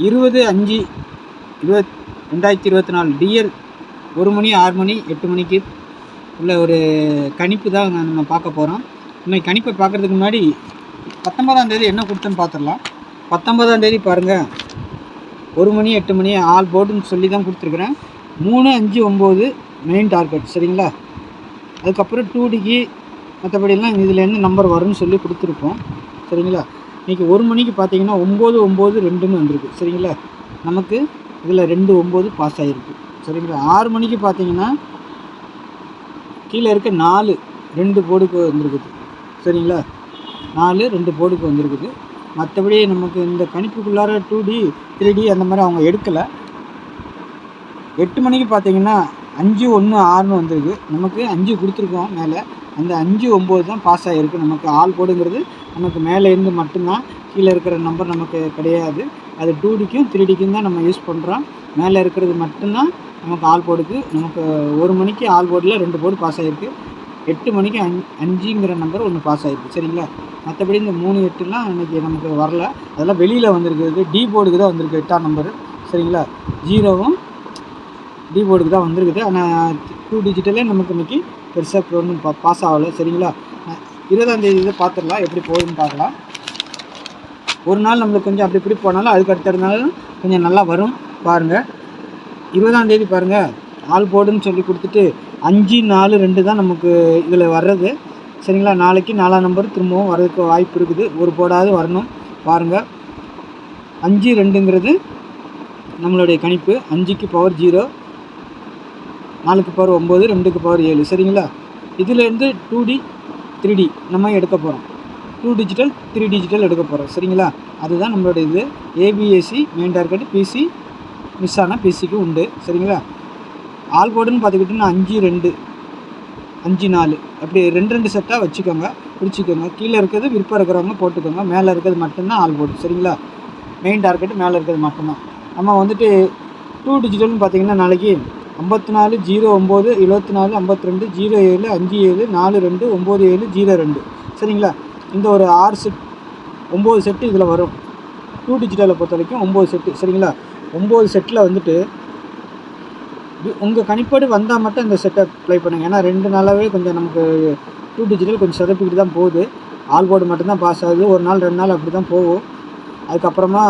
20/5/2024 TL 1 மணி 6 மணி 8 மணிக்கு உள்ள ஒரு கணிப்பு தான் நம்ம பார்க்க போகிறோம். இன்னைக்கு கணிப்பை பார்க்குறதுக்கு முன்னாடி 19ஆம் தேதி என்ன கொடுத்தேன்னு பார்த்துடலாம். 19ஆம் தேதி பாருங்கள், 1 மணி 8 மணி ஆல் போர்டுன்னு சொல்லி தான் கொடுத்துருக்குறேன். 3, 5, 9 மெயின் டார்கெட் சரிங்களா. அதுக்கப்புறம் 2Dக்கு மற்றபடிலாம் இதில் என்ன நம்பர் வரும்னு சொல்லி கொடுத்துருப்போம் சரிங்களா. இன்றைக்கி 1 மணிக்கு பார்த்தீங்கன்னா 9/9/2ன்னு வந்திருக்கு சரிங்களா. நமக்கு இதில் 2/9 பாஸ் ஆகிருக்கு சரிங்களா. 6 மணிக்கு பார்த்தீங்கன்னா கீழே இருக்க 4 2 போர்டுக்கு வந்திருக்குது சரிங்களா. 4 2 போர்டுக்கு வந்திருக்குது. மற்றபடி நமக்கு இந்த கணிப்புக்குள்ளார 2D 3D அந்த மாதிரி அவங்க எடுக்கலை. 8 மணிக்கு பார்த்தீங்கன்னா 5/1/6ன்னு வந்திருக்கு. நமக்கு 5 கொடுத்துருக்கோம் மேலே. அந்த 5/9 தான் பாஸ் ஆகிருக்கு. நமக்கு ஆல் போர்டுங்கிறது நமக்கு மேலே இருந்து மட்டும்தான், கீழே இருக்கிற நம்பர் நமக்கு கிடையாது. அது 2Dக்கும் 3Dக்கும் தான் நம்ம யூஸ் பண்ணுறோம். மேலே இருக்கிறது மட்டும்தான் நமக்கு ஆல் போர்டுக்கு. நமக்கு 1 மணிக்கு ஆல் போர்டில் 2 போர்டு பாஸ் ஆகிருக்கு. 8 மணிக்கு 5ங்கிற நம்பர் 1 பாஸ் ஆகிருக்கு சரிங்களா. மற்றபடி இந்த 3, 8லாம் இன்றைக்கி நமக்கு வரல. அதெல்லாம் வெளியில் வந்திருக்குது. டி போர்டுக்கு தான் வந்திருக்கு 8ஆம் நம்பரு சரிங்களா. 0வும் டி போர்டுக்கு தான் வந்திருக்குது. ஆனால் 2 டிஜிட்டலே நமக்கு இன்றைக்கி பெருசாக ஒன்றும் பாஸ் ஆகலை சரிங்களா. 20ஆம் தேதி இதை பார்த்துடலாம், எப்படி போகுதுன்னு பார்க்கலாம். ஒரு நாள் நம்மளுக்கு கொஞ்சம் அப்படி இப்படி போனாலும் அதுக்கு அடுத்த நாள் கொஞ்சம் நல்லா வரும் பாருங்கள். 20ஆம் தேதி பாருங்கள், ஆல் போர்டுன்னு சொல்லி கொடுத்துட்டு 5/4/2 தான் நமக்கு இதில் வர்றது சரிங்களா. நாளைக்கு 4ஆம் நம்பர் திரும்பவும் வர்றதுக்கு வாய்ப்பு இருக்குது. ஒரு போர்டாவது வரணும் பாருங்கள். 5/2ங்கிறது நம்மளுடைய கணிப்பு. 5க்கு பவர் 0, 4க்கு பவர் 9, 2க்கு பவர் 7 சரிங்களா. இதிலேருந்து 2D 3D நம்ம எடுக்க போகிறோம். 2 டிஜிட்டல் 3 டிஜிட்டல் எடுக்க போகிறோம் சரிங்களா. அதுதான் நம்மளோட இது. APSC main target, PC miss ஆனால் பிசிக்கு உண்டு சரிங்களா. ஆல் போர்டுன்னு பார்த்துக்கிட்டிங்கன்னா 5/2 5/4 அப்படி 2 செட்டாக வச்சுக்கோங்க, பிடிச்சிக்கோங்க. கீழே இருக்கிறது விருப்பம் இருக்கிறவங்க போட்டுக்கோங்க. மேலே இருக்கிறது மட்டும்தான் ஆல் போர்டு சரிங்களா. மெயின் டார்கெட்டு மேலே இருக்கிறது மட்டும்தான். நம்ம வந்துட்டு 2 டிஜிட்டல்னு பார்த்திங்கன்னா நாளைக்கு 54 09 74 52 07 57 42 97 02 சரிங்களா. இந்த ஒரு 6 செட் 9 செட்டு இதில் வரும். 2 டிஜிட்டலை பொறுத்த வரைக்கும் 9 செட்டு சரிங்களா. 9 செட்டில் வந்துட்டு உங்கள் கணிப்போடு வந்தால் மட்டும் இந்த செட்டை ப்ளே பண்ணுங்கள். ஏன்னா 2 நாளாகவே கொஞ்சம் நமக்கு 2 டிஜிட்டல் கொஞ்சம் சொதப்பிக்கிட்டு தான் போகுது. ஆல் போர்டு மட்டும்தான் பாஸ் ஆகுது. ஒரு நாள் 2 நாள் அப்படி தான் போகும். அதுக்கப்புறமா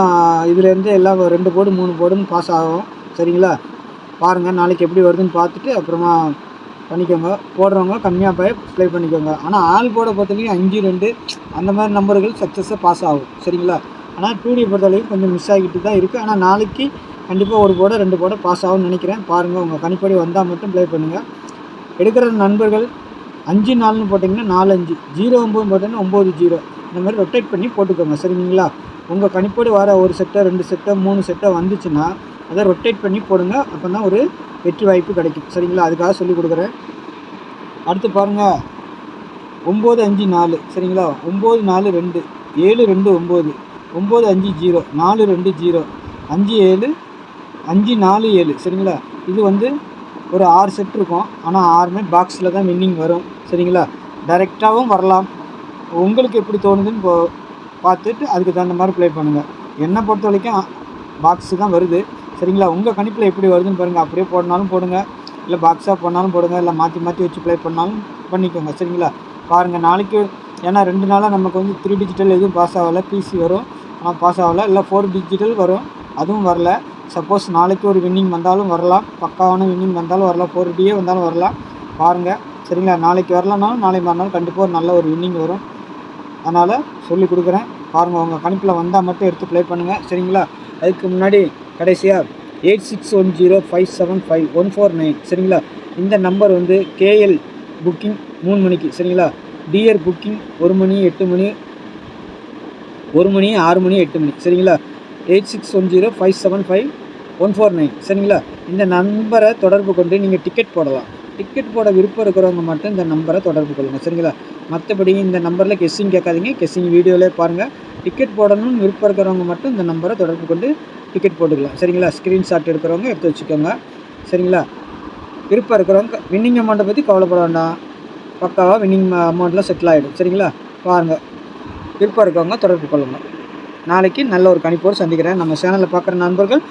இதுலேருந்து எல்லாம் 2 போர்டு 3 போர்டுன்னு பாஸ் ஆகும் சரிங்களா. பாருங்கள், நாளைக்கு எப்படி வருதுன்னு பார்த்துட்டு அப்புறமா பண்ணிக்கோங்க. போடுறவங்க கம்மியாக போய் ப்ளே பண்ணிக்கோங்க. ஆனால் ஆல் போர்டை பொறுத்தவரைக்கும் 5/2 அந்த மாதிரி நம்பர்கள் சக்ஸஸாக பாஸ் ஆகும் சரிங்களா. ஆனால் 2D பொறுத்தவரைக்கும் கொஞ்சம் மிஸ் ஆகிட்டு தான் இருக்குது. ஆனால் நாளைக்கு கண்டிப்பாக 1 போர்டை 2 போர்டை பாஸ் ஆகும்னு நினைக்கிறேன். பாருங்கள், உங்கள் கணிப்படி வந்தால் மட்டும் ப்ளே பண்ணுங்கள். எடுக்கிற நண்பர்கள் 5/4ன்னு போட்டிங்கன்னா 4/5, 0/9 போட்டிங்கன்னா 9/0 இந்த மாதிரி ரொட்டேட் பண்ணி போட்டுக்கோங்க சரிங்களா. உங்கள் கணிப்போடு வர 1 செட்டோ 2 செட்டோ 3 செட்டோ வந்துச்சுன்னா அதை ரொட்டேட் பண்ணி போடுங்க. அப்போ தான் ஒரு வெற்றி வாய்ப்பு கிடைக்கும் சரிங்களா. அதுக்காக சொல்லிக் கொடுக்குறேன். அடுத்து பாருங்கள், 9/5/4 சரிங்களா. 9/4/2 7/2/9 9/5/0 4/2/0 5/7 5/4/7 சரிங்களா. இது வந்து ஒரு 6 செட் இருக்கும். ஆனால் 6மே பாக்ஸில் தான் வின்னிங் வரும் சரிங்களா. டைரெக்டாகவும் வரலாம். உங்களுக்கு எப்படி தோணுதுன்னு பார்த்துட்டு அதுக்கு தகுந்த மாதிரி ப்ளே பண்ணுங்கள். என்னை பொறுத்த வரைக்கும் பாக்ஸு தான் வருது சரிங்களா. உங்கள் கணிப்பில் எப்படி வருதுன்னு பாருங்கள். அப்படியே போடனாலும் போடுங்க, இல்லை பாக்ஸாக போடனாலும் போடுங்க, இல்லை மாற்றி மாற்றி வச்சு ப்ளே பண்ணாலும் பண்ணிக்கோங்க சரிங்களா. பாருங்கள், நாளைக்கு ஏன்னா 2 நாளாக நமக்கு வந்து 3 டிஜிட்டல் எதுவும் பாஸ் ஆகலை. பிசி வரும், ஆனால் பாஸ் ஆகலை. இல்லை 4 டிஜிட்டல் வரும், அதுவும் வரல. சப்போஸ் நாளைக்கு ஒரு வின்னிங் வந்தாலும் வரலாம், பக்காவான வின்னிங் வந்தாலும் வரலாம், 4Dயே வந்தாலும் வரலாம். பாருங்கள் சரிங்களா. நாளைக்கு வரலனாலும் நாளை மறுநாள் கண்டிப்பாக ஒரு நல்ல ஒரு வின்னிங் வரும். அதனால் சொல்லி கொடுக்குறேன். பாருங்கள், உங்கள் கணிப்பில் வந்தால் மட்டும் எடுத்து ப்ளே பண்ணுங்கள் சரிங்களா. அதுக்கு முன்னாடி கடைசியாக 8610575149 சரிங்களா. இந்த நம்பர் வந்து கேஎல் புக்கிங் 3 மணிக்கு சரிங்களா. டிஆர் புக்கிங் 1 மணி 8 மணி 1 மணி 6 மணி 8 மணி சரிங்களா. 8610575149 சரிங்களா. இந்த நம்பரை தொடர்பு கொண்டு நீங்கள் டிக்கெட் போடலாம். டிக்கெட் போட விருப்பம் இருக்கிறவங்க மட்டும் இந்த நம்பரை தொடர்பு கொள்ளுங்கள் சரிங்களா. மற்றபடி இந்த நம்பரில் கெஸ்ஸிங் கேட்காதீங்க. கெஸ்ஸிங் வீடியோவிலே பாருங்கள். டிக்கெட் போடணும்னு விருப்பம் இருக்கிறவங்க மட்டும் இந்த நம்பரை தொடர்பு கொண்டு டிக்கெட் போட்டுக்கலாம் சரிங்களா. ஸ்க்ரீன்ஷாட் எடுக்கிறவங்க எடுத்து வச்சுக்கோங்க சரிங்களா. விருப்பம் இருக்கிறவங்க வின்னிங் அமௌண்ட்டை பற்றி கவலைப்பட வேண்டாம். பக்காவாக வின்னிங் அமௌண்ட்டில் செட்டில் ஆகிடும் சரிங்களா. பாருங்கள், விருப்பம் இருக்கவங்க தொடர்பு கொள்ளுங்கள். நாளைக்கு நல்ல ஒரு கணிப்போடு சந்திக்கிறேன். நம்ம சேனலில் பார்க்குற நண்பர்கள்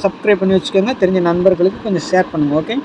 சப்ஸ்கிரைப் பண்ணி வச்சுக்கோங்க. தெரிஞ்ச நண்பர்களுக்கு கொஞ்சம் ஷேர் பண்ணுங்கள். ஓகே.